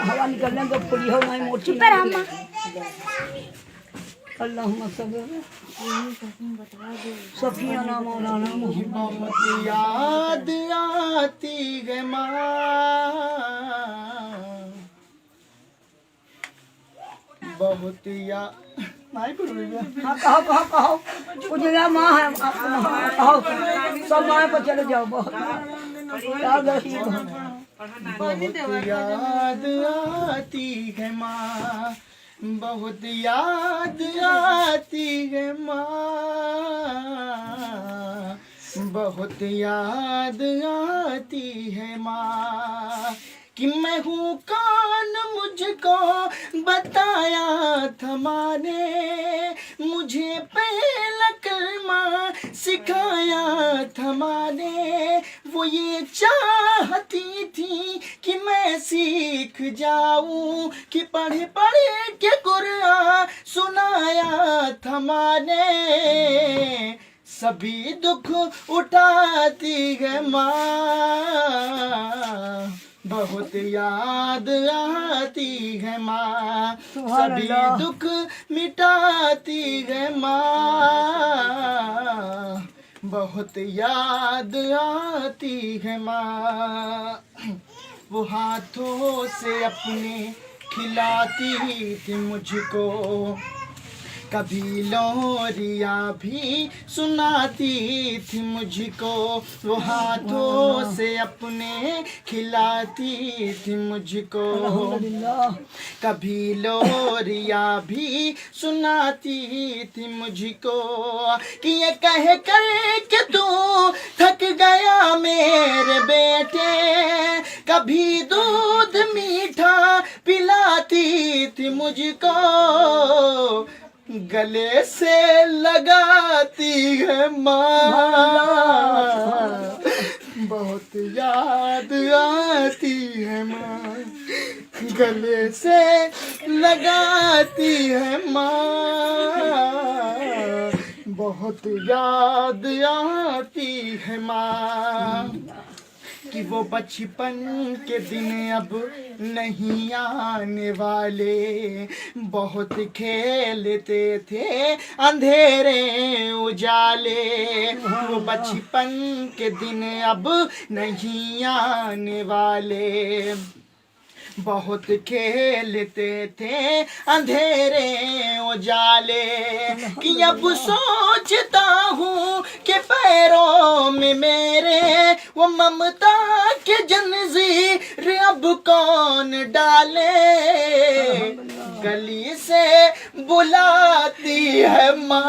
हवा निकलने तो फुली हो नहीं मोटी चुप रह अम्मा। अल्लाहुम्मा सफिया ना मौलाना मोहम्मद। बहुत याद आती है माँ, बहुत याद नहीं पड़ेगा। हाँ कहो कुछ ना माँ है कहो सब माँ पर चले जाओ। बहुत याद आती है बहुत याद आती है माँ, बहुत याद आती है माँ, बहुत याद आती है माँ, कि मैं हूँ कौन मुझको बताया था माँ ने, मुझे पहला कलमा सिखाया था माँ ने, वो ये चाहती थी कि मैं सीख जाऊं, कि पढ़े पढ़े के कुरान सुनाया था माँ ने, सभी दुख उठाती है माँ, बहुत याद आती है माँ, सभी दुख मिटाती है माँ, बहुत याद आती है माँ, वो हाथों से अपने खिलाती थी मुझको, कभी लोरिया भी सुनाती थी मुझको, वो हाथों से अपने खिलाती थी मुझको, कभी लोरिया भी सुनाती थी मुझको, कि ये कह कर के तू थक गया मेरे बेटे, कभी दूध मीठा पिलाती थी मुझको, गले से लगाती है माँ, बहुत याद आती है माँ, गले से लगाती है माँ, बहुत याद आती है माँ, कि वो बचपन के दिन अब नहीं आने वाले, बहुत खेलते थे अंधेरे उजाले, वो बचपन के दिन अब नहीं आने वाले, बहुत खेलते थे अंधेरे उजाले, कि अब सोचता हूँ कि पैरों में मेरे वो ममता के जंजीर अब कौन डाले, गली से बुलाती है माँ,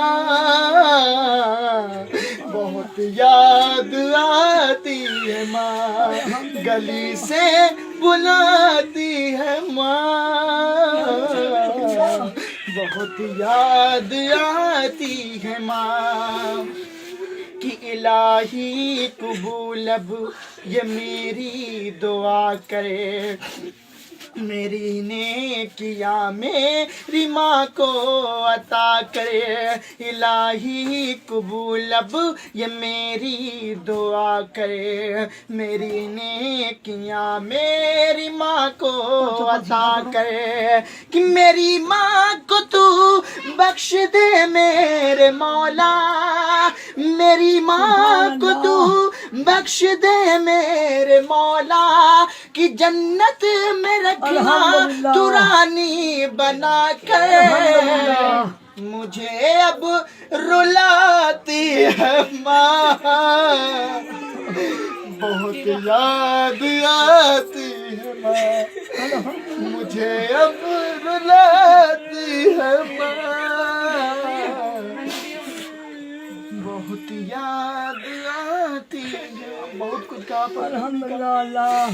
बहुत याद आती है माँ, गली से बुलाती है माँ, बहुत याद आती है माँ, कि इलाही कबूल अब ये मेरी दुआ करे, मेरी नेकिया मेरी माँ को अता करे, इलाही कबूल अब ये मेरी दुआ करे, मेरी नेकिया मेरी माँ को अता करे, कि मेरी माँ को तू बख्श दे मेरे मौला, मेरी माँ को तू बख्श दे मेरे मौला, कि जन्नत में रखना तू रानी बना कर, मुझे अब रुलाती है माँ, बहुत याद आती है माँ, मुझे अब रुलाती है माँ, बहुत याद आती है, बहुत कुछ कहा पर अल्हम्दुलिल्लाह।